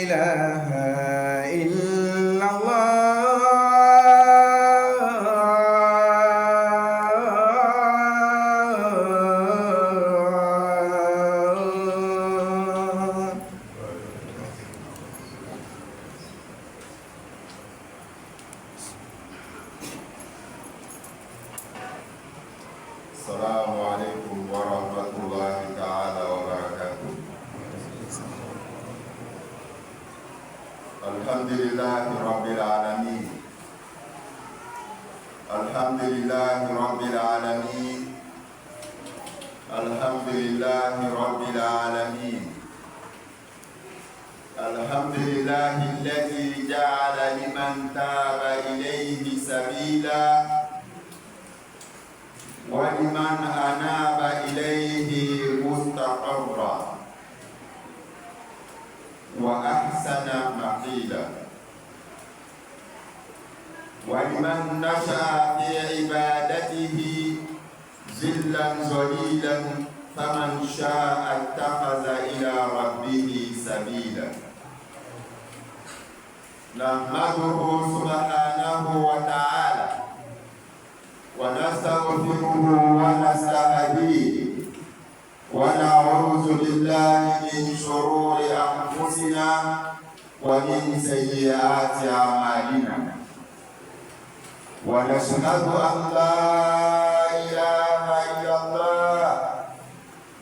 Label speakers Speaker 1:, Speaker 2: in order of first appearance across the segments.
Speaker 1: إله إلا الله.
Speaker 2: السلام عليكم ورحمة الله تعالى وبركاته. الحمد لله رب العالمين. الحمد لله رب العالمين. الحمد لله رب العالمين. الحمد لله الذي جعل لمن تاب إليه سبيلا ولمن أناب إليه مستقرا وأحسن مقيلا ولمن نشأ في عبادته ذلا ذليلا فمن شاء اتخذ إلى ربه سبيلا. نحمده سبحانه وتعالى ونستغفره ونستهديه ونعوذ بالله من شرور أنفسنا ومن سيئات أعمالنا ونشهد أن لا إله إلا الله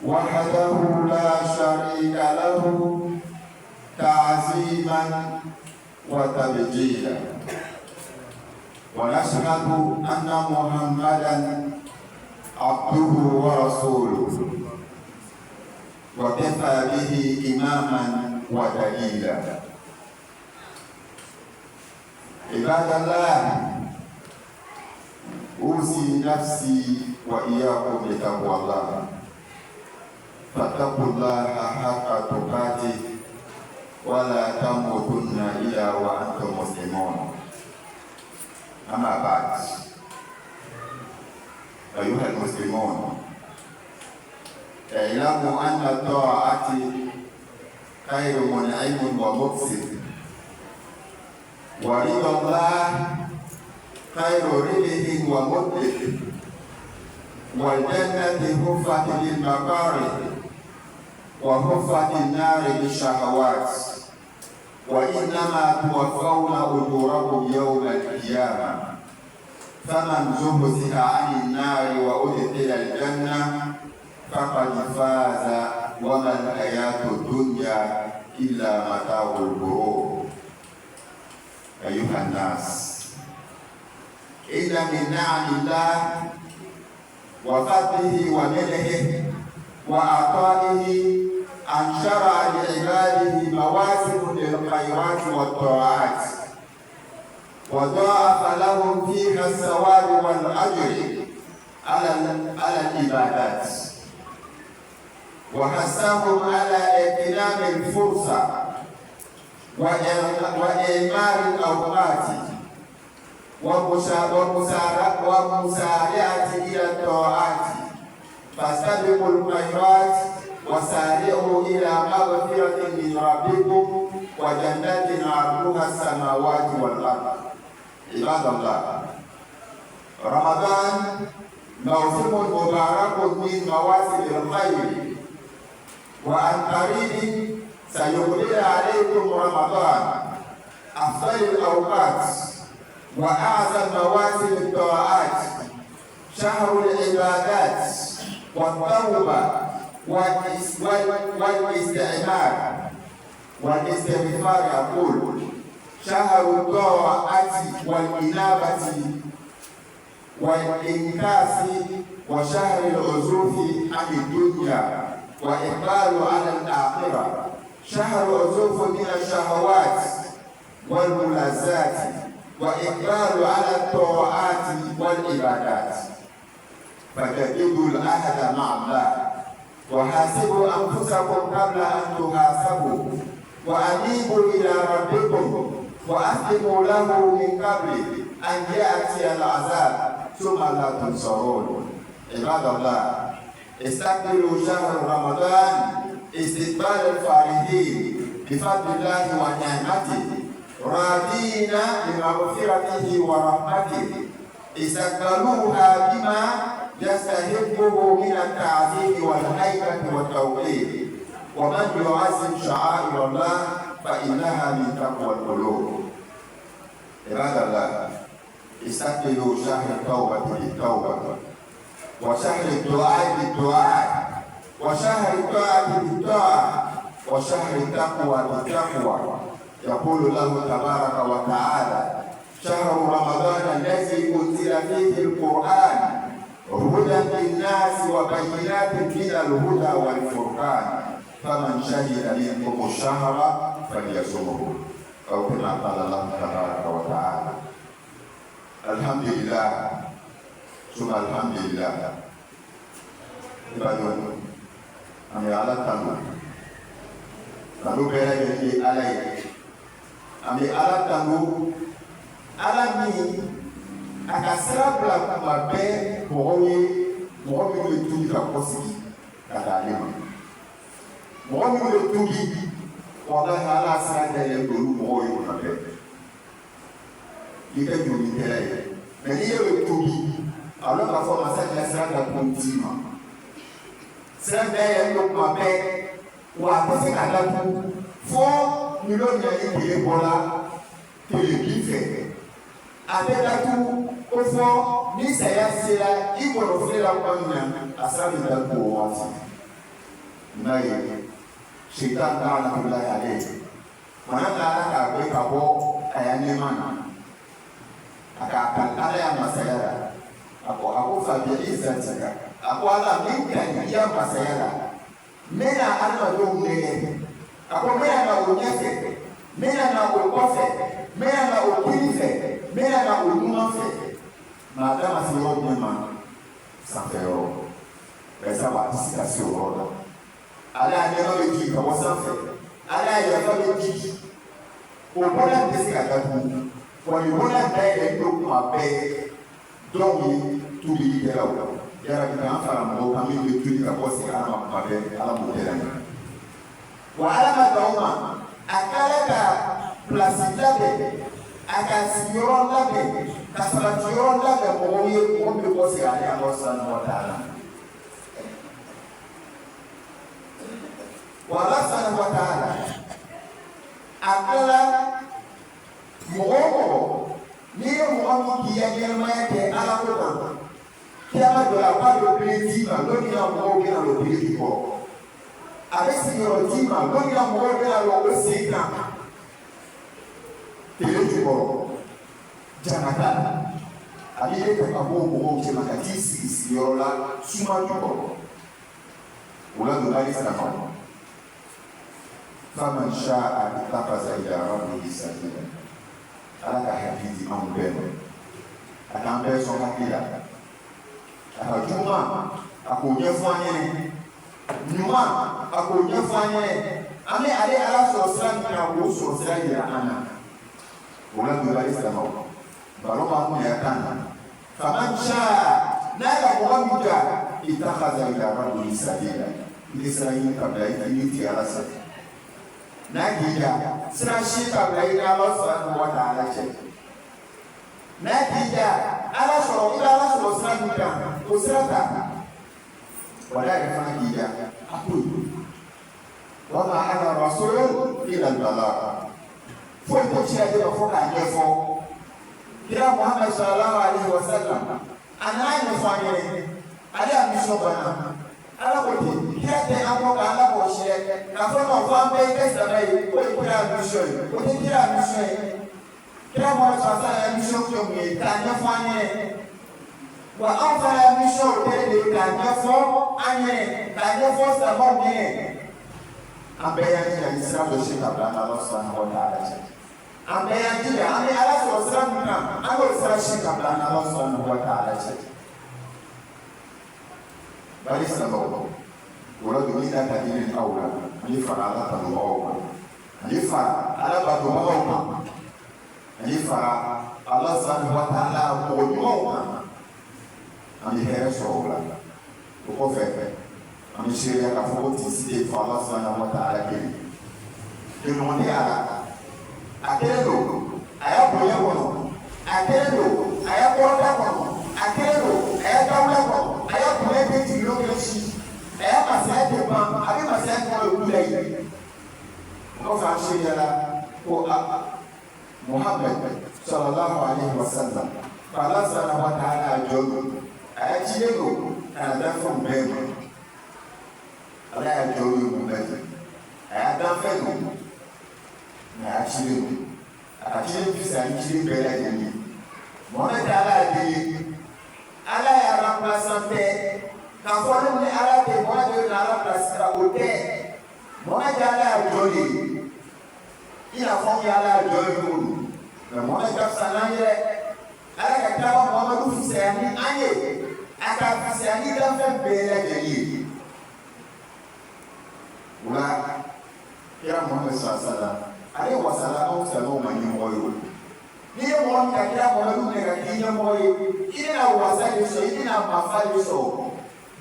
Speaker 2: وحده لا شريك له تعظيما وتبجيلا ونشهد أن محمدا عبده ورسوله وكفى به إماما ودليلا. عباد الله، أوصي نفسي وإياكم بتقوى الله، فاتقوا الله حق تقاته ولا تموتن إلا وأنتم مسلمون. أما بعد، أيها المسلمون، اعلموا أن الطاعة خير منعم ومبصر، ورضا الله خير ربح ومدرك، والجنة حفت بالمكاره وحفت النار بالشهوات، وإنما توفون أجوركم يوم القيامة، فمن زهزه عن النار وأدخل الجنة فقد فاز، وما الحياة الدنيا إلا متاع الغرور. أيها الناس، إن من نعم الله وفضله ومنحه وعطائه أن شرع لعباده مواسم للخيرات والطاعات، وضاعف لهم فيها الثواب والأجر على العبادات، وحثهم على اغتنام الفرصة وإعمار الأوقات ومسارعة إلى الطاعات، فاستبقوا الخيرات وسارعوا إلى مغفرة من ربكم وجنات عرضها السماوات والأرض. عباد الله، رمضان موسم مبارك من مواسم الخير، وعن قريب سيقبل عليكم رمضان، أفضل الأوقات وأعظم مواسم الطاعات، شهر العبادات والتوبة والاستغفار. يقول شهر الطاعة والإنابة والإنكاس، وشهر العزوف عن الدنيا وإقبال على الآخرة، شهر عزوف من الشهوات والملذات وإقبال على الطاعات والعبادات. فجددوا العهد مع الله، وحاسبوا أنفسكم قبل أن تحاسبوا، وأنيبوا إلى ربكم وأسلموا له من قبل أن يأتي العذاب ثم لا تنصرون. عباد الله، استقبلوا شهر رمضان استقبال الفارحين بفضل الله ونعمته راضين بمغفرته ورحمته استقبلوها بما يستحقه من التعظيم والهيبة والتوقير ومن يعظم شعائر الله فإنها من تقوى القلوب. عباد الله استقبلوا شهر التوبة بالتوبة وشهر الدعاء بالدعاء وشهر الطاعة بالطاعة وشهر التقوى بالتقوى. يقول الله تبارك وتعالى شهر رمضان الذي أنزل فيه القرآن هدى للناس وبينات من الهدى والفرقان فمن شهد منكم الشهر فليصمه أو كما قال الله تبارك وتعالى. الحمد لله ثم الحمد لله. Ibadun ami ala tanu bere ni ala ye ami ala tanu ala ni akasira bla kuma be mo mi tubi ka kosiki kada alima mo mi tubi wallahi ala sira de le dolu mo yo na be ike juri tele me ni ye tubi ala ka fo masa sira da kontima sẹ́ńdẹ̀ yẹn ló kuma bẹ́ẹ̀ wà pèsè kàdàkù fún mílíọ̀nù yẹn ìpìlẹ̀ bọ́lá tẹ̀lébí fẹ̀. Àtẹ̀dàkù ó fọ́ ní sẹ̀yà sẹ́yà ìgbọ̀dọ̀ fúnra wọn nà àsàmì dàkù wọ́n ti. Náà yẹ ṣètà náà nà wúlò ayàlẹ́ yìí. Màá nà ala kà gbé kà bọ́ àyà nẹ́ẹ̀mà nà. Àkàkà ala yà mà sẹ́yà rà. Àkó fàbíyà ìzàtì kà. Ako ala minta dia masayala mena alma do mene ako mena na onyefe mena na okofe mena na okilife mena na onumafe madama sio nyema safero pesa wa sio roda ala neno beji kwa safe ala ya fa beji obona ndesika katu kwa yona ndaye ndo mabe dongi tubili dela yara kita fara mo kami be tuli ka bosi ala ma be ala mo dela ni wa ala ma dauma akala ka plasida be aka siyoro labe ka sala siyoro labe mo ye mo be bosi ala Allah subhanahu wa ta'ala wa Allah subhanahu wa ta'ala akala mo ni mo kiya yema ke ala ko ta Kiama de la part de plaisir, l'on y a mort bien dans le pays du corps. Avec ce l'on y a mort bien dans le Sénat. Télé du corps. Janata. Avec les capables qui m'ont si là, souvent du corps. Ou là, de la liste à femme. Femme chat à l'étape à Rabbi Sabina. À la Kahidi en Beno. À l'envers son capilla. Juma akonya fanye nyuma akonya fanye ame ale ala so sran na wo so sran ya ana wala do bari sama baro ma mu ya kana faman sha na ya ko amija itakhaza ila rabbi sabila israil kabla yiti ala sa na gija sra shi kabla ila Allah subhanahu wa ta'ala ce na gija ala so ila ala so sran ka Kusrata wala yafanya kija akulu wama ana rasul ila al-balagh foto chaje bafoka nyefo kila Muhammad sallallahu alaihi wasallam anayefanya ala mishobana ala wote kete amoka ala boshe kafona kwambe kesa bai ko kila mission ko kila mission kila Muhammad sallallahu alaihi wasallam mission mwe kanafanya wa anfala mission tele kanafo anye kanafo sababu ambeya ni Islam do shika bana Allah subhanahu wa ta'ala ambeya ni ame ala so Islam na alo Islam shika bana Allah subhanahu wa ta'ala bali sababu wala dunia kadiri aula ni farala tanuwa ni fara ala baduwa ni fara Allah subhanahu wa ta'ala ko ami here sobla ko fefe ami sheria ka fo ti site fa Allah subhanahu wa ta'ala ke demander à quel eau, à quel eau, à quel eau, à quel eau, à quel eau, à quel eau, Muhammad sallallahu alaihi wasallam Allah subhanahu wa ta'ala jogo ayachilego anadafu mbego Allah ya jogo mbego ayadafego na achilego akachile bisa nchile mbele yake Muhammad ta'ala adi ala ya remplaçante kafolo ni ala te moja na remplaçante ote Muhammad ta'ala ya jogo ina fongi ala jogo mais Muhammad ta'ala ala ka kaba Muhammadu fisani anye aka fisani dan fɛn bɛɛ lajɛlen wala kira Muhammad sallallahu ale wasala anw silamɛw ma ɲɛmɔgɔ ye n'i ye mɔgɔ min ka kira Muhammadu minɛ ka k'i ɲɛmɔgɔ ye i bɛna wasa de sɔrɔ i bɛna mafa de sɔrɔ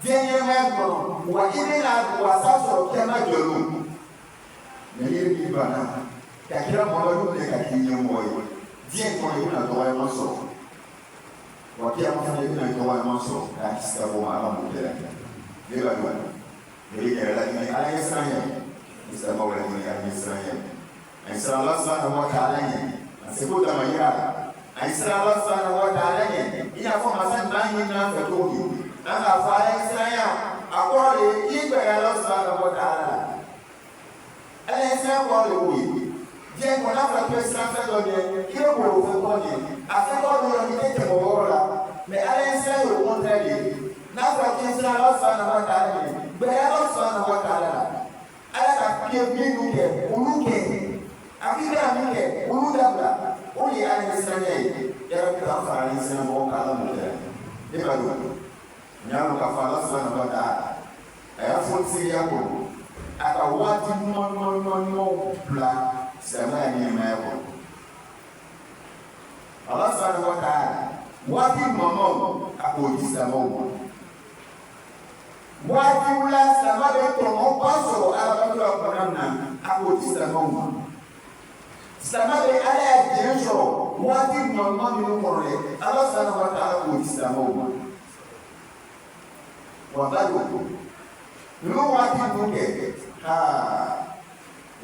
Speaker 2: diɲɛ ɲɛmaya kɔnɔ wa i bɛna wasa sɔrɔ kɛnɛ jɔlenw mais n'i yɛrɛ b'i banna ka kira Muhammadu minɛ ka k'i ɲɛmɔgɔ ye diɲɛ kɔnɔ i bɛna dɔgɔyama sɔrɔ wakia mfanya hivi na kwa mwanzo akisikia kwa mama mbele leo bwana ndio lakini anayesanya msema wala ni anayesanya aisha Allah subhanahu wa ta'ala asipota mayara aisha Allah subhanahu wa ta'ala inakuwa masani ndani na fatoki anga fara isanya akole ibe Allah subhanahu wa ta'ala anayesema kwa leo je kuna pesa fado ni kile kwa ufoko ni afeko ndio ni tete bora mais anayesema au contraire na kwa kinsa Allah subhanahu wa ta'ala be Allah subhanahu wa ta'ala ala ka pie minuke uluke akida minke uludabla uli anayesema ya rabbi afara anayesema kwa kala mmoja eba do nyalo ka Allah subhanahu wa ta'ala aya fonsi yako akawati no bla sama ni mayo Allah subhanahu wa ta'ala wati mama akodi sama wati ula sama de tomo paso ala ba ko namna akodi sama de ala jenso wati mama ni ko re Allah subhanahu wa ta'ala akodi sama wa bado no wati munge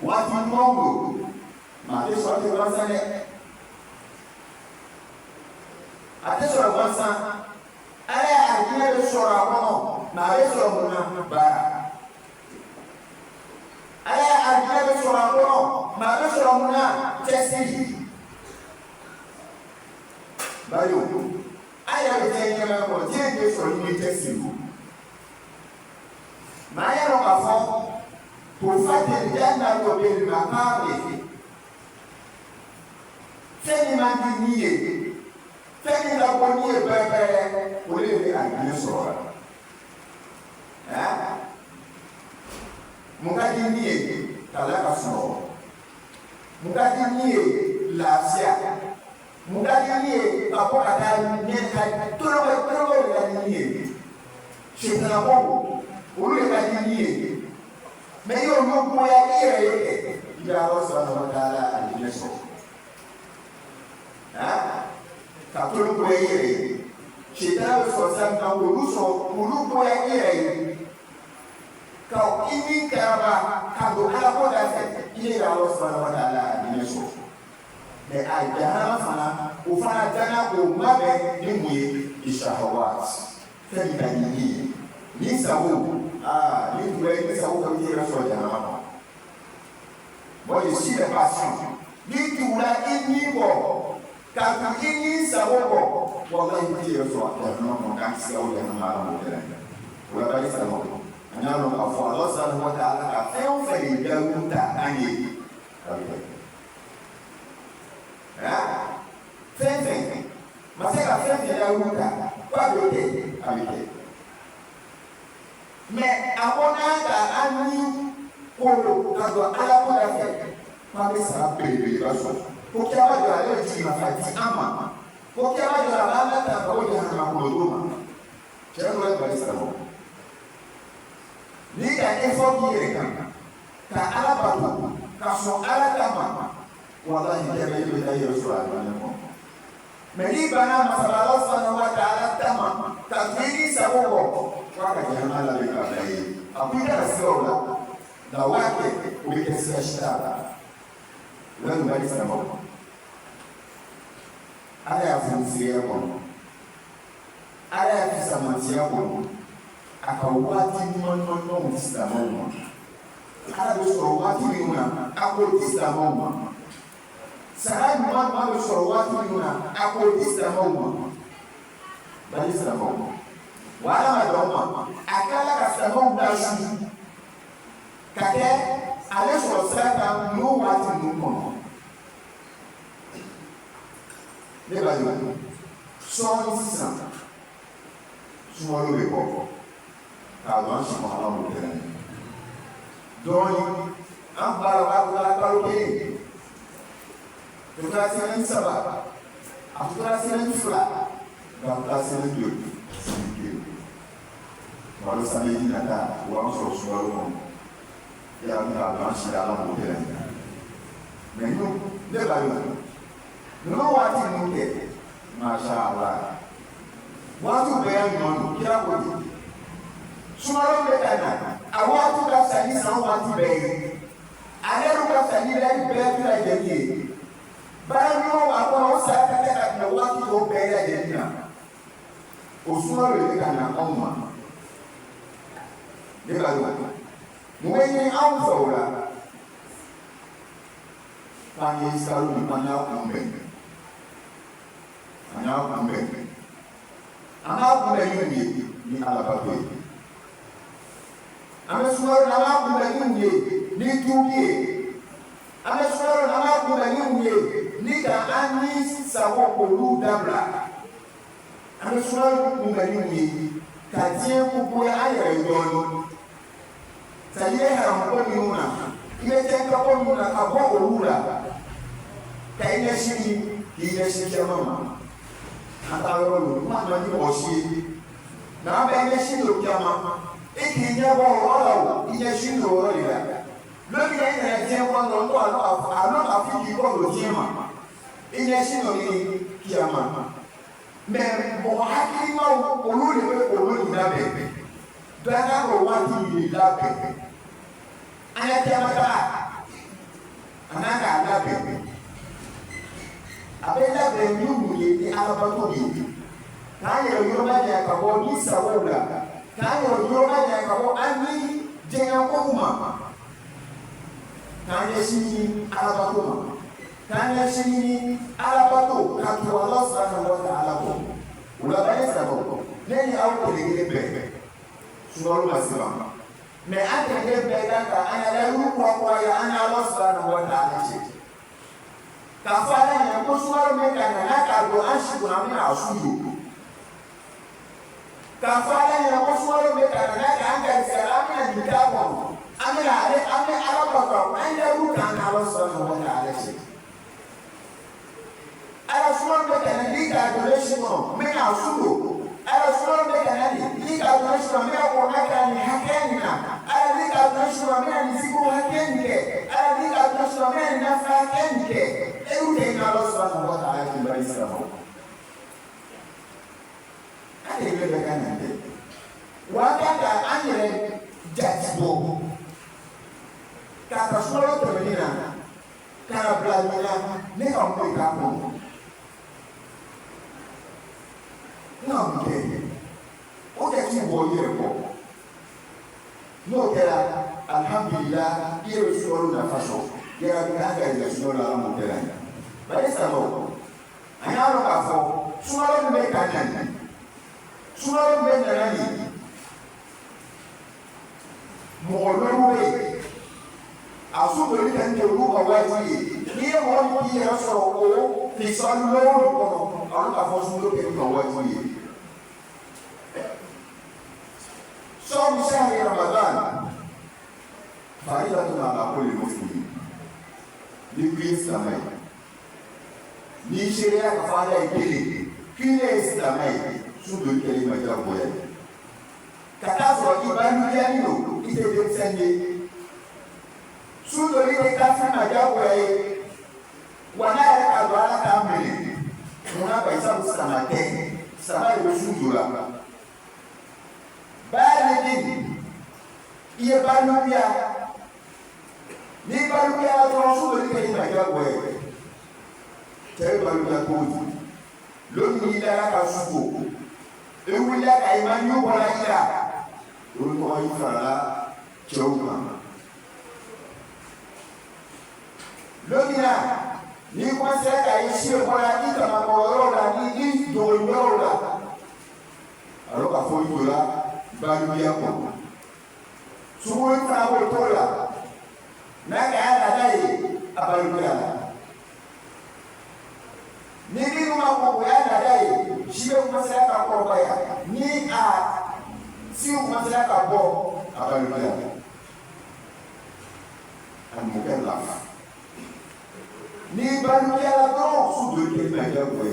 Speaker 2: wati mongo Mate sorti bangsa ni, ate sorti bangsa, ada artinya ada sorti apa no, nare sorti mana bara, ada artinya ada sorti apa no, nare sorti mana cesti, bayu, ayah berjaya dengan kau, dia sorti ni cesti, maya no kafo, tufatir jangan kau beri makan Fẹ́ni máa di níye, fẹ́ni lápò níye bẹ́ẹ̀bẹ́ẹ̀ kò lè rí àgbẹ̀ sọ̀rọ̀. Muka di níye kàlẹ́ ka sọ̀rọ̀. Muka di níye làásìá. Muka di níye àpò kàtà ní ẹ̀ka tólówó lè ka di níye. Ṣètìlá bọ́ọ̀lù olú lè ka di níye. Mẹ yóò ló bóyá kí ẹ̀rẹ́ yẹ kẹ̀. Ìgbà àwọn sọ̀rọ̀ náà dára àdìyẹ sọ̀rọ̀. Katolu ko yere shita so san ka wulu ko yere ka ini karaba ka do ala ko da se ile da Allah subhanahu wa ta'ala ni so me ajana fana o fana jana ko mabe ni muye ishahawat fadi da ni sabu ni tuwe ni sabu ka ni raso jana ma mo je si la passion ni tuwa ini bo kaka ini sawogo wallahi kiti yoso no no kan si o ya na ma mo dele wala bari sawogo anyalo ka fo Allah subhanahu wa ta'ala ka feo fe ya muta ani fe maseka fe ya muta kwa dote abite me abona ka ani ko ka do ala ko da fe ma be sa bebe baso porque a maioria é de faz ama porque a maioria lá tá para onde a coluna já não é para isso não liga é fogueira tá ala batu kaso ala kama wallahi kebe ibe da yesu ala ne meni bana masala subhanahu wa ta'ala tama tafiri sababu waka jana la bikabai akuja sio na wake ukisia shitaba wewe bali sababu ala ya funzia kwa ala ya kisamatia kwa akawati nono msamamu ala bosoro wati nuna akotista mama Sahabu mama bosoro wati nuna akotista mama bali sababu wala madoma akala kasababu dashi kake alesho saka no wati nuno leba yo so sisa sumolo be ko àwọn ṣe máa wọ́n lókè rẹ̀. Dọ́ọ̀ni, a ń bára wá kó lápá lókè. Tòkúrá sí ẹni sábà, àtúkúrá sí ẹni fúlà, gbàgbá sí ẹni dò sí ìgbé. Wà ló sáré yìí nàdá, wà ń sọ̀rọ̀ ṣùgbọ́n lọ́wọ́. Yàrá ní àwọn ṣe àwọn lókè rẹ̀. Mẹ̀nú, lẹ́bàá yóò. Nínú wá tí mo kẹ̀, máa ṣá àlá. Wọ́n á tún bẹ̀rẹ̀ ìmọ̀nù kí á kò dé. Sumaro bekana awatu ka sani san wati be aleru ka sani le be tu la jeje bayo akoro sa ka ka na wati do be la jeje na o sumaro bekana onma de ba do mwenye au saura pani salu ni pana kumbe ana kumbe ni alabato ame sumaro na ma kumbe ni tuye ame sumaro na ma kumbe ni ka ani sawo polu dabla ame sumaro kumbe ni ka tie kuku ayere yoni saye ha ko ni una ile tenka ko una ka bo olura ka ile shiri mama ata ro ma ma ni oshi na ba ile shiri lo kiama eki nyabo olo ile shiri lo ila lo bi ile je ko ndo alo afiki ko lo jema ile shiri ni kiama me mo hakili ma olule pe olule na be dana ro wati ni la be aya kiamata anaka la be abela be nyumu ni alabato ni kayo yoma ya kabo ni sawola kayo yoma ya kabo ani jenga ko uma kayo shi alabato kayo shi alabato katu Allah subhanahu wa ta'ala ko ulabani sabo neni au kulegele be sunaru masima me ate be daka ana la ruwa ya ana Allah subhanahu wa ta'ala ce kafala ya kusuwar meka na ka do ashibu amina asuyo kafala ya kusuwar meka na ka anga salama dikabo amina ale ame alabaka anda ruka na wasana wa ta'ala ce ala suwar meka na dika do leshibo mena asuyo ala suwar meka na dika do leshibo mena ko aka ni hakeni na ala dika do leshibo mena ni siku hakeni ke ala dika do leshibo mena na fa hakeni ke everything Allah subhanahu wa ta'ala kembali sama. Ada yang berbeda nanti. Wakanda ane jatuh. Kata semua terbenina. Karena belajarnya ni orang tu kamu. Nampak. Oke si boleh kok. No kira alhamdulillah dia suruh nafasok. Dia berada di semua dalam modelnya. Baik sama. Hanya orang kafir. Semua orang berkanan. Semua orang berkanan. Mulaui. Asu berikan jauh awal ini. Dia orang dia sorok. Pisau lor. Orang kafir semua berikan awal ini. Som syahri Ramadan. Faridatun ala kulli muslim. Libya samai. Ni sheria kafala ikili. Kile islamai. Sudu kelima jaboya. Katazo ibanu ya nino. Ite jemsenge. sous le lit de Kafin Magaway, Wana Adwala Kambi, on a par exemple Samate, Sama le Soudula. Baladin, il est Balubia, ni Balubia sous le lit de Magaway. C'est Balubia Kodi. L'homme il a la Kasuko, et où il y a Emmanuel Bolaïla, le roi il fera Tchouma. L'homme il a, ni pensez qu'à ici le Bolaïla, comme un Bolaïla, ni dit Dolola. Alors qu'à Foyola, Balubia Kodi. Souvent il fera Botola, n'a qu'à Nadaï, à Balubia. Ni ni ma ko ya na dai shi be kuma sai ka ko baya ni a si kuma sai ka bo abaluya an mo kan la ni baluya la do su do ke na ya ko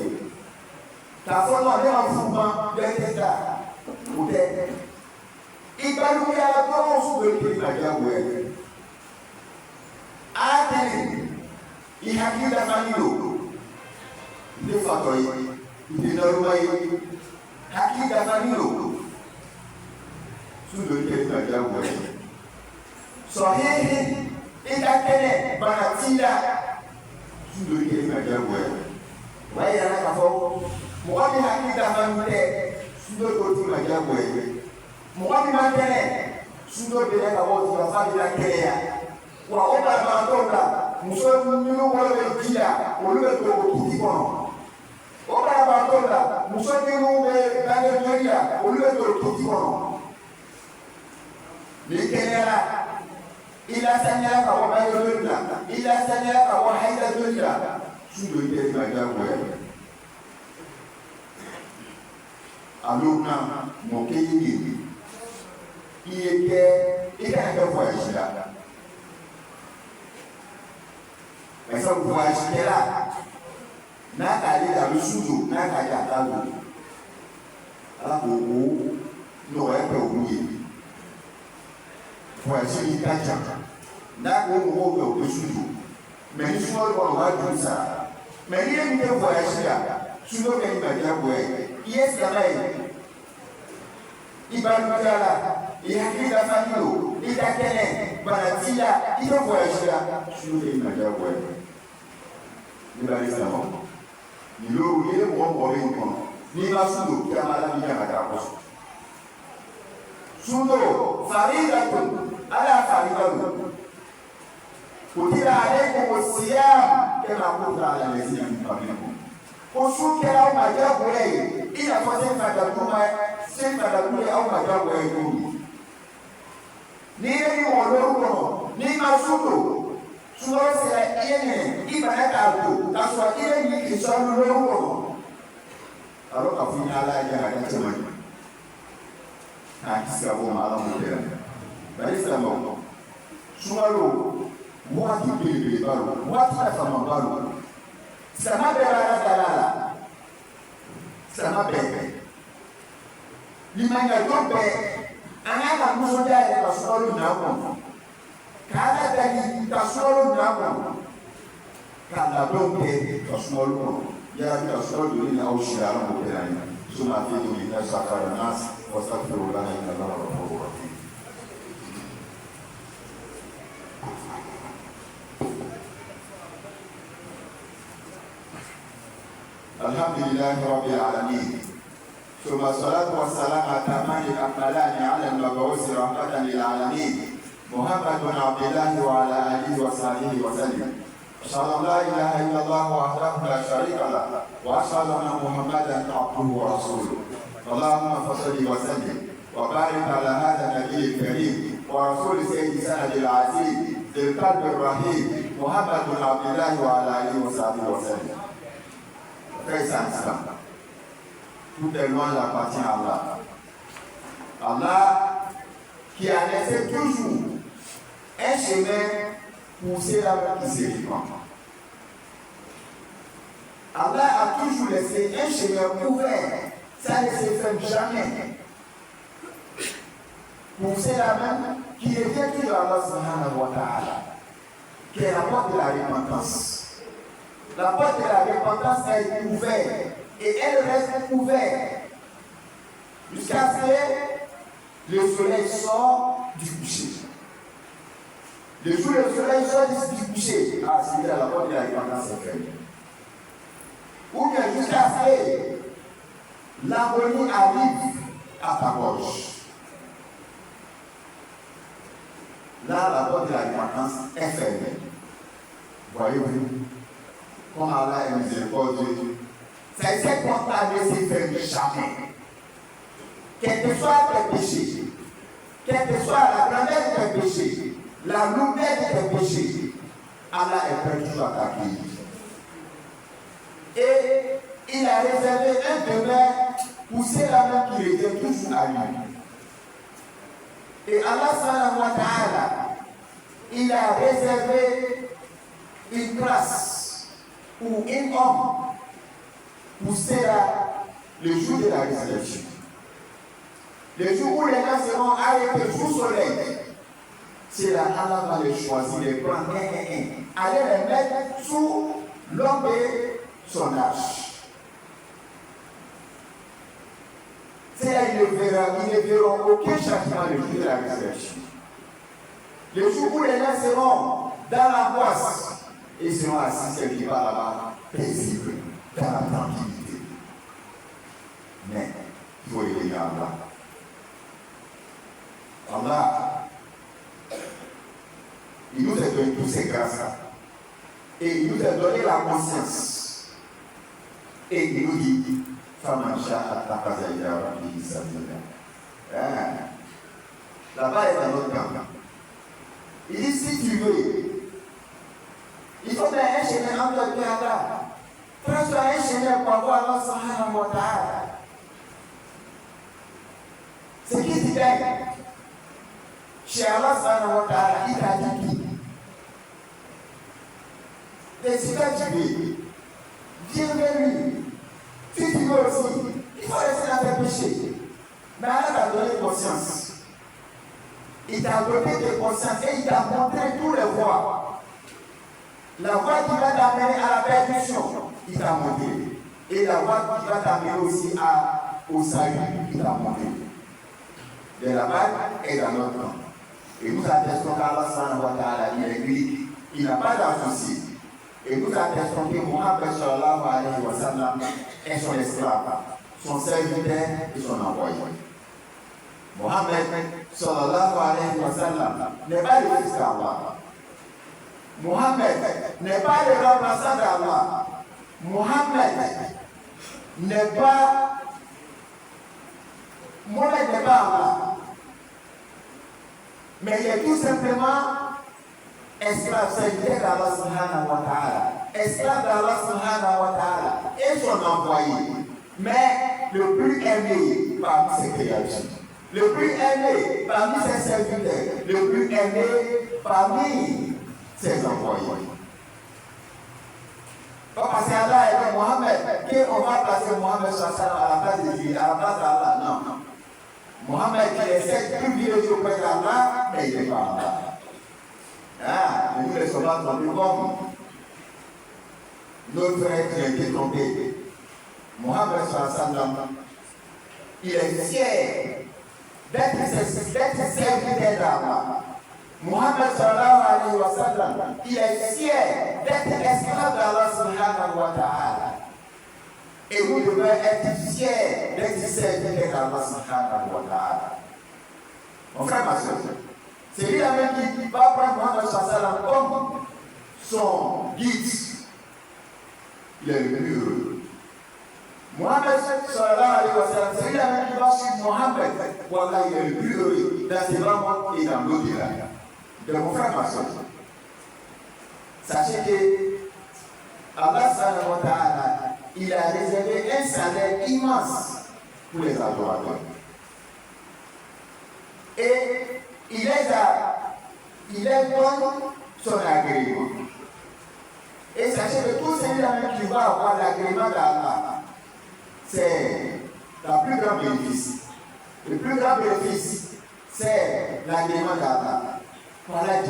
Speaker 2: ta so no de ma fu ma de ke ta o de I baluya la do su do ke na ya ko a te I hakida manilo ne fatoi ni norumai haki dafanilo sudo ke ta jawo sahihi ida kene banatila sudo ke ta jawo waya na kafo muwabi haki dafanile sudo ko ti ma jawo muwabi mantene sudo be ka wo ti fa bila kele ya wa oba ma tonda muso ninu wala be jia olu be ko ti kono Oba batonda musoni mube bange nyoria uluwe toti kono nikera ila sanya ka wa bange nyoria ila sanya ka wa haida nyoria sudo ite majawe aluna mokeyi iyeke ika ka voyage là esa voyage là n'aka di da lusudu n'aka di atalu ala ko wo no epe omuye fo esi ni kaja na ko wo ko lusudu me ni so ro wa ju sa me ni mi ke fo esi ya sudo ke ni ba ja bo yes da mai ibalu kala ya ki da familo ida kene baratia ida fo esi ya sudo ke ni ba ja bo ni ba ni sa mo ni lóru yé wọ́n bọ̀ lé nǹkan ní bá súndò kí a máa lábí yàrá dà pọ̀. Súndò fàrídàtò aláfàrídàtò kò tíra alẹ́ kò kò síyá kẹ́ máa kó ta àlàyé sí ẹni pàmì ẹ̀kọ́. Kò sún kẹ́ra ọmọ àjọ àbúrẹ́ yìí ìyàtọ̀ sí ìfàdàkùnrin ọmọ àjọ àbúrẹ́ yìí lórí. Ní ẹni wọ̀n lórúkọ ní máa súndò. Sudah saya ini ibarat aku, tak suat ini kisah dulu. Kalau kau punya lagi ada cuman, nak kisah malam muda. Dari sama, sumaru, muat pilih baru, muat sama baru. Sama berada dalam, sama bebe. Lima nyampe, anak musuh dia kalau sumaru nampun. Kada dari tasoro nama, kada dompe tasoro, ya tasoro ini awshiara mukirani. Suma fitu minna safar nas, wastaghfiru lana inna Allaha ghafurur rahim. Alhamdulillahi rabbil alamin. Suma salatu wassalam atamani akmalani ala al-mabu'uth rahmatan lil alamin. محمد بن عبد الله وعلى آله وصحبه وسلم. أشهد أن لا إله إلا الله وحده لا شريك له وأشهد أن محمدا عبده ورسوله. اللهم صل وسلم وبارك على هذا النبي الكريم ورسول سيد سند العزيز ذي القلب الرحيم محمد بن عبد الله وعلى آله وصحبه وسلم. Frères et sœurs, tout est loin appartient à Allah. Allah qui a laissé toujours un chemin pour ceux-là qui se répandent. Allah a toujours laissé un chemin ouvert, ça ne se ferme jamais. Pour ceux-là même qui reviennent toujours à Allah subhanahu wa ta'ala. qui est la porte de la repentance. La porte de la repentance est ouverte et elle reste ouverte jusqu'à ce que le soleil sort du coucher. Le jour où le soleil sort du coucher, c'est la porte de la repentance est fermée. Ou bien jusqu'à ce que l'agonie arrive à ta gorge. Là, la porte de la repentance est fermée. Voyez-vous, comme Allah est miséricordieux, c'est cette porte-là ne se ferme jamais. Quel que soit tes péchés, quelle que soit la grandeur de tes péchés, la lourdeur de tes péchés, Allah est prêt toujours à t'accueillir. Et il a réservé un demeure pour ceux-là qui reviennent toujours à lui. Et Allah subhanahu wa ta'ala, il a réservé une place ou un homme pour ceux-là le jour de la résurrection. Le jour où les gens seront arrêtés sous soleil, c'est là Allah va les choisir, les prendre un. Allez les mettre sous l'homme de son âge. C'est là ils ne verront aucun changement le jour de la résurrection. Le jour où les gens seront dans l'angoisse, ils seront assis quelque part là-bas, paisibles, dans la tranquillité. Mais il faut y aller à Allah. Allah, il nous a donné toutes ces grâces-là. Et il nous a donné la conscience. Et il nous dit, là-bas est dans notre camp. Il dit, si tu veux, il faut faire un chemin entre toi et Allah. Fais-toi un chemin pour avoir Allah subhanahu wa ta'ala. C'est qui dit chez Allah subhanahu wa ta'ala, il t'a dit tout. Et si toi tu veux, viens vers lui. Si tu veux aussi, il faut rester dans tes péchés. Mais Allah t'a donné conscience. Il t'a donné tes consciences et il t'a montré tous les voies. La voie qui va t'amener à la perdition, il t'a montré. Et la voie qui va t'amener aussi au salut, il t'a montré. De la balle est dans notre camp. Et nous attestons qu'Allah subhanahu wa ta'ala, il est unique. Il n'a pas d'associé. Et nous attestons que Muhammad sallallahu alayhi wa sallam est son esclave, son serviteur et son envoyé. Muhammad sallallahu alayhi wa sallam n'est pas le fils d'Allah. Muhammad n'est pas le remplaçant d'Allah. Muhammad n'est pas Mohamed n'est pas Allah. Mais il est tout simplement esclave serviteur d'Allah subhanahu wa ta'ala. Esclave d'Allah subhanahu wa ta'ala et son envoyé. Mais le plus aimé parmi ses créatures. Le plus aimé parmi ses serviteurs. Le plus aimé parmi ses envoyés. Parce que Allah est Mohamed. On va placer Mohamed à la place de Dieu, à la place d'Allah. Non. Mohamed qui est certes privilégié auprès d'Allah, mais il n'est pas Allah. Mais nous les soldats sont plus comme notre frère qui a été trompé. Mohamed il est fier d'être serviteur d'Allah. Mohamed sallallahu alayhi wa sallam, il est fier d'être esclave d'Allah subhanahu wa ta'ala. Et nous devons être fiers d'être serviteurs d'Allah subhanahu wa ta'ala. Mon frère, ma soeur, c'est lui-là même qui va prendre Mohamed sallallahu alayhi wa sallam comme son guide. Il est le plus heureux. Mohamed sallallahu alayhi wa sallam, c'est lui-là même qui va suivre Mohamed. Voilà, il est le plus heureux dans ses bras et dans l'au-delà. De mon frère, ma soeur, sachez que Allah subhanahu wa ta'ala, il a réservé un salaire immense pour les adorateurs. Et il les donne son agrément. Et sachez que tout celui-là qui va avoir l'agrément d'Allah, c'est le plus grand bénéfice. Le plus grand bénéfice, c'est l'agrément d'Allah. Voilà,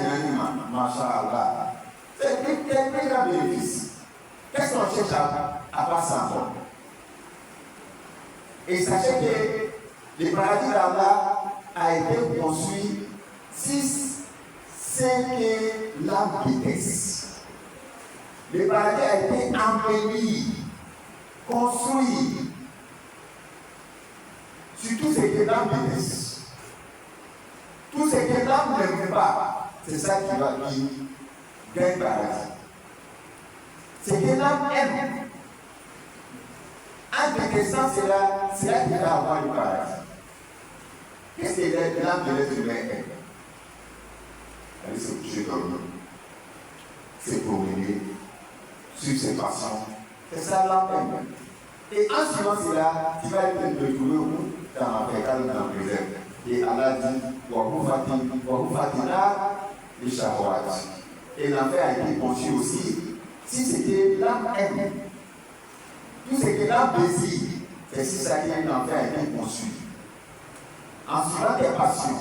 Speaker 2: Masha'Allah. C'est quel grand bénéfice. Qu'est-ce qu'on cherche à part ça? Et sachez que le paradis d'Allah a été construit 6 que l'âme déteste. Le paradis a été embelli, construit sur tout ce que l'âme déteste. Tout ce que l'âme n'aime pas, c'est ça qui va gagner le paradis. Ce que l'âme aime, en détestant cela, c'est là qu'il va avoir le paradis. Qu'est-ce que l'âme de l'être humain aime? Aller se coucher dormir, se promener, suivre ses passions. C'est ça l'âme aime. Et en suivant cela, tu vas être retrouvé dans la pécale, dans le désert. Et Allah dit, Wahou fatina les shahwat. Et l'enfer a été conçu aussi. Si c'était l'âme aime, tout ce que l'âme désire, c'est si ça que l'enfer a été conçu. En suivant tes passions,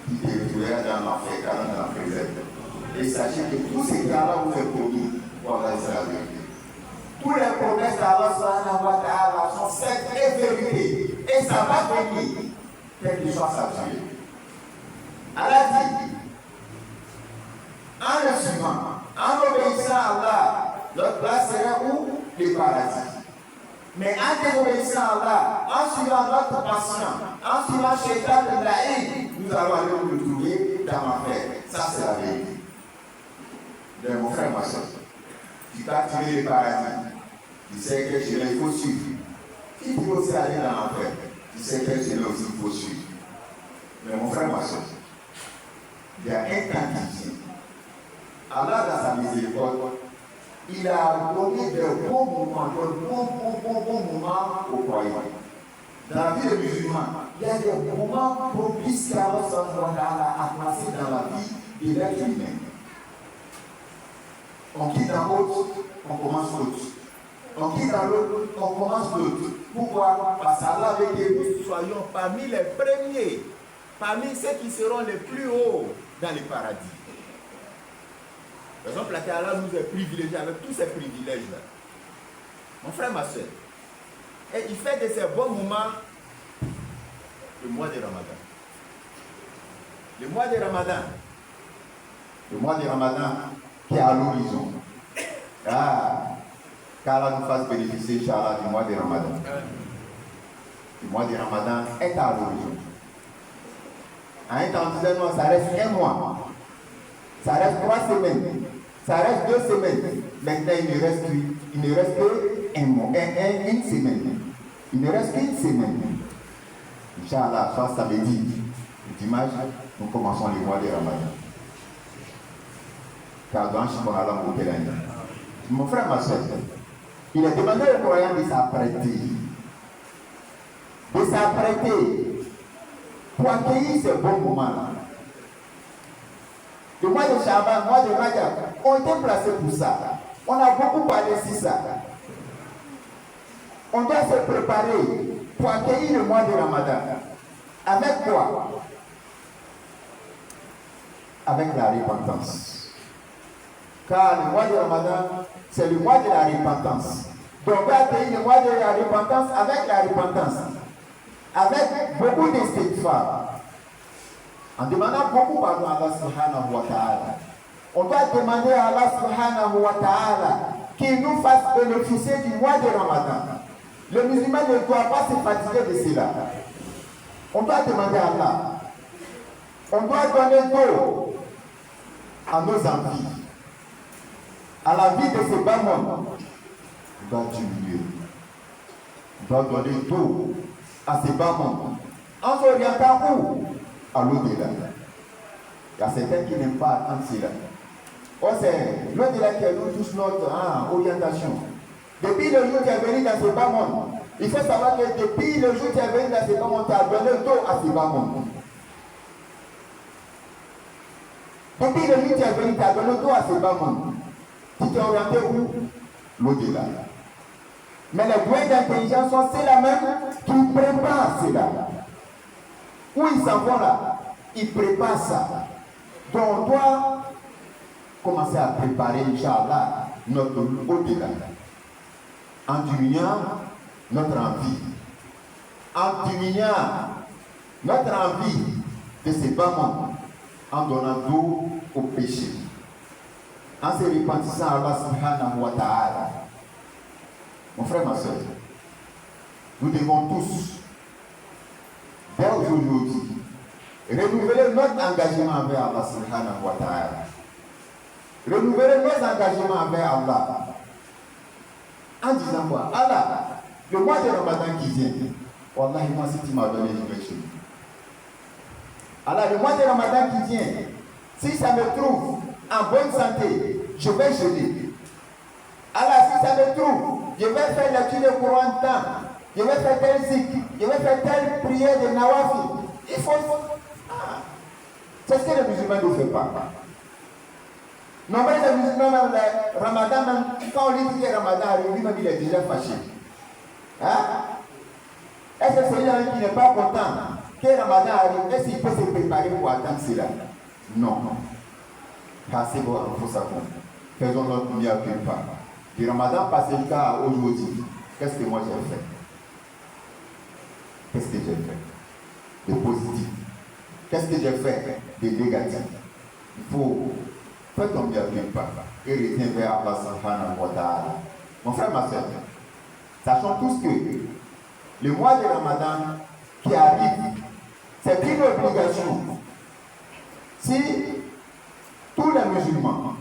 Speaker 2: tu te retrouveras dans l'enfer, car dans la désert. Et sachez que tout ce que Allah vous fait promis, voilà, c'est la vérité. Toutes les promesses d'Allah sont faites et vérité. Et ça va venir, quelle que soit sa durée. Allah dit, en le suivant, en obéissant à Allah, notre place serait où? Le paradis. Mais en désobéissant à Allah, en suivant notre passion, en suivant Shaitan de la haine, nous allons aller nous retrouver dans l'enfer. Ça, c'est la vérité. Mais mon frère, ma soeur, tu t'as tiré le paradis. Tu sais quel chemin il faut suivre. Si tu veux aussi aller dans l'enfer, tu sais quel chemin aussi il faut suivre. Mais mon frère, ma soeur, il y a un temps qui vient. Allah, dans sa miséricorde, il a donné de bons moments, aux croyants. Dans la vie des musulmans, il y a des moments propices qu'Allah a placés dans la vie de l'être humain. On quitte un autre, on commence l'autre. On quitte dans l'autre, on commence l'autre. Pourquoi? Parce qu'Allah veut que nous soyons parmi les premiers, parmi ceux qui seront les plus hauts dans le paradis. Par exemple, Allah nous est privilégiés avec tous ces privilèges-là. Mon frère, ma soeur, et il fait de ces bons moments le mois de Ramadan. Le mois de Ramadan. Le mois de Ramadan qui est à l'horizon. Qu'Allah nous fasse bénéficier, Inch'Allah, du mois de Ramadan. Le mois de Ramadan est à l'horizon. À un temps, on disait non, ça reste un mois. Ça reste 3 semaines. Ça reste 2 semaines. Maintenant, il ne reste qu'un mois, une semaine. Il ne reste qu'une semaine. Inch'Allah, soit samedi, dimanche, nous commençons le mois de Ramadan. Car dans ce mois-là, mon frère, ma soeur, il a demandé aux croyants de s'apprêter. De s'apprêter pour accueillir ce bon moment-là. Le mois de Shaban, le mois de Rajab, ont été placés pour ça. On a beaucoup parlé de ça. On doit se préparer pour accueillir le mois de Ramadan. Avec quoi? Avec la repentance. Car le mois de Ramadan, c'est le mois de la repentance. Donc on va accueillir le mois de la repentance avec la repentance. Avec beaucoup d'istighfar. En demandant beaucoup pardon à Allah subhanahu wa ta'ala. On doit demander à Allah subhanahu wa ta'ala qu'il nous fasse bénéficier du mois de Ramadan. Le musulman ne doit pas se fatiguer de cela. On doit demander à Allah. On doit donner d'eau à nos envies. À la vie de ce bas monde. On doit diminuer. On doit donner d'eau à ce bas monde. En s'orientant où? À l'au-delà. Il y a certains qui n'aiment pas attendre cela. Oh, c'est l'au-delà qui nous touche notre orientation. Depuis le jour où tu es venu dans ce bas monde, il faut savoir que depuis le jour où tu es venu dans ce bas monde, tu as donné d'eau à ce bas monde. Depuis le jour où tu es venu, tu as donné d'eau à ce bas monde. Tu t'es orienté où? L'au-delà. Mais les moyens d'intelligence sont ceux-là même qui préparent cela. Où ils s'en vont là, ils préparent ça. Donc on doit commencer à préparer, Inch'Allah, notre au-delà. En diminuant notre envie. En diminuant notre envie de ces bas mondes, en donnant d'eau au péché. En se repentissant à Allah subhanahu wa ta'ala. Mon frère, ma soeur, nous devons tous, dès aujourd'hui, renouveler notre engagement envers Allah subhanahu wa ta'ala. Renouveler nos engagements envers Allah. En disant quoi? Allah, le mois de Ramadan qui vient, Wallahi, moi, si tu m'as donné, je vais chez. Allah, le mois de Ramadan qui vient, si ça me trouve en bonne santé, je vais jeûner. Allah, si ça me trouve, je vais faire lecture de Coran temps, je vais faire tel zikr, je vais faire telle prière de Nawafi. Il faut. C'est ce que les musulmans ne font pas. Nombreux de musulmans, même le Ramadan, même quand on lui dit que Ramadan arrive, lui-même il est déjà fâché. Hein? Est-ce que celui-là qui n'est pas content que Ramadan arrive, est-ce qu'il peut se préparer pour attendre cela? Non. Passez bon, il faut savoir. Faisons notre meilleur pas. Du Ramadan passé jusqu'à aujourd'hui, qu'est-ce que moi j'ai fait? Qu'est-ce que j'ai fait? De positif. Qu'est-ce que j'ai fait de négatif? Il faut faire ton meilleur pas et retenir vers Allah subhanahu wa ta'ala. Mon frère, ma soeur, sachons tous que le mois de Ramadan qui arrive, c'est une obligation. Si tous les musulmans,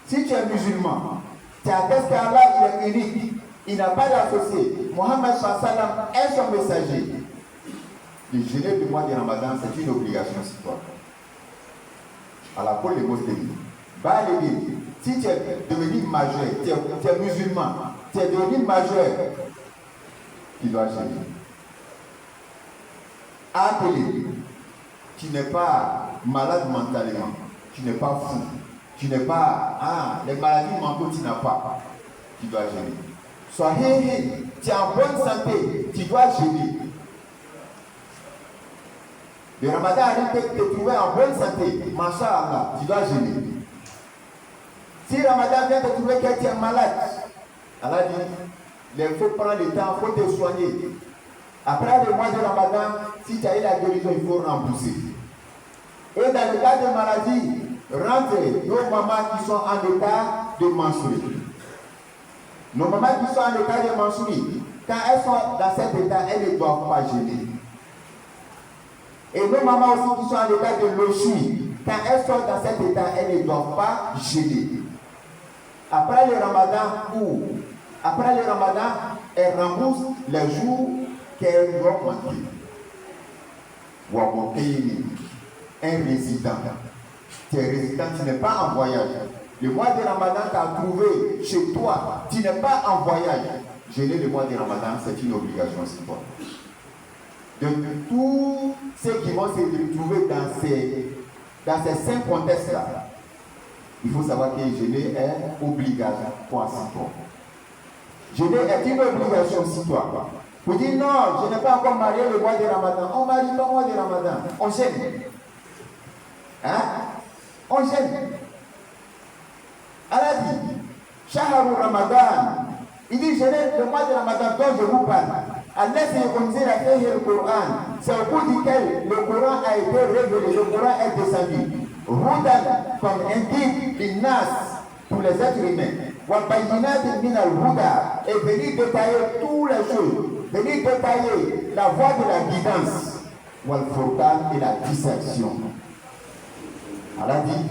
Speaker 2: si tu es musulman, tu attestes qu'Allah il est unique, il n'a pas d'associé. Mohammed sallam est son messager. Le jeûne du mois de Ramadan, c'est une obligation sur toi. Alors pour les musulmans, si tu es devenu majeur, tu es musulman, tu es devenu majeur, tu dois jeûner. Appelé, tu n'es pas malade mentalement, tu n'es pas fou, tu n'es pas, les maladies mentales tu n'as pas, tu dois jeûner. Sois tu es en bonne santé, tu dois jeûner. Le Ramadan arrive de te trouver en bonne santé, Masha'Allah, tu dois jeûner. Si Ramadan vient te trouver que tu es malade, Allah dit, il faut prendre le temps, il faut te soigner. Après le mois de Ramadan, si tu as eu la guérison, il faut rembourser. Et dans le cas de maladie, rentrez nos mamans qui sont en état de menstruer. Nos mamans qui sont en état de menstruer, quand elles sont dans cet état, elles ne doivent pas jeûner. Et nos mamans aussi qui sont en état de lochie, quand elles sont dans cet état, elles ne doivent pas jeûner. Après le Ramadan, elles remboursent les jours qu'elles doivent manquer. Ou à mon pays, un résident. Tu es résident, tu n'es pas en voyage. Le mois de Ramadan, tu as trouvé chez toi, tu n'es pas en voyage. Jeûner le mois de Ramadan, c'est une obligation sur toi. Donc, tous ceux qui vont se retrouver dans ces 5 contextes-là, il faut savoir que jeûner est obligatoire pour toi. Jeûner est une obligation sur toi. Vous dites non, je n'ai pas encore marié le mois de Ramadan. On ne marie pas le mois de Ramadan. On jeûne. Hein? On jeûne. Allah dit, Shaharu Ramadan. Il dit jeûner le mois de Ramadan dont je vous parle. Le Coran, c'est au bout duquel le Coran a été révélé, le Coran est descendu. Hudan, comme indique l'Innas pour les êtres humains. Wabayinat min al-Huda est venu détailler toutes les choses, venu détailler la voie de la guidance. Wal-Furqan et la dissection. Allah dit,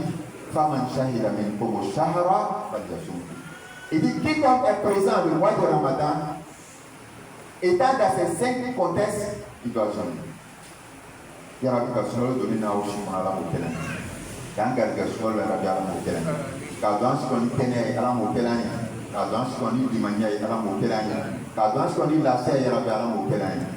Speaker 2: Faman shahida minkum shahra falyasum. Il dit, quiconque est présent le mois de Ramadan, étant dans ces 5 contextes, il doit jeûner. Il y a la personne qui donne au chemin à la montagne. Quand quelqu'un soit là, il y a la montagne. Quand on se connaît à la montagne, quand on se connaît du manière à la montagne, quand on se connaît la serre, il y a la montagne.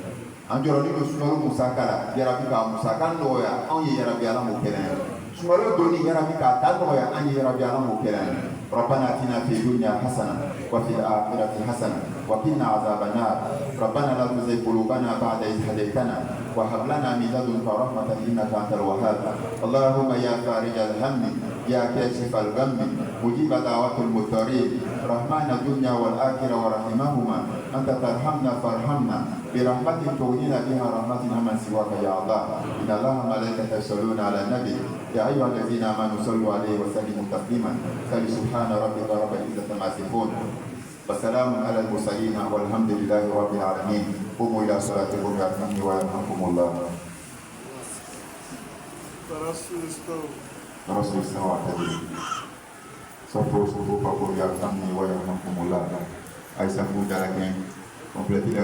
Speaker 2: En Jordanie, le Soumaro Moussakala, il y a la Moussaka Noya, on y a la montagne. Soumaro Doni, il y a la Tanoya, on y a la montagne. ربنا اتنا في الدنيا حسنه وفي الاخره حسنه
Speaker 3: وقنا عذاب النار ربنا لا تزغ قلوبنا بعد إذ هديتنا وهب لنا من لدنك رحمة إنك أنت الوهاب اللهم يا فارج الهم يا كاشف الغم مجيب دعوة المضطرين رحمن الدنيا والآخرة ورحمهما أنت ترحمنا فارحمنا برحمة تغنينا بها رحمتنا من سواك يا الله إن الله ملائكته يصلون على النبي يا أيها الذين آمنوا صلوا عليه وسلموا تسليما سبحان ربك رب العزة عما يصفون وسلام على المرسلين والحمد لله رب العالمين قوموا إلى صلاتكم يرحمني ويرحمكم الله. Rasul Istawa tadi. Sopo papur yarhamni wa yarhamkumullah. Aisyah muda lagi. Kompletir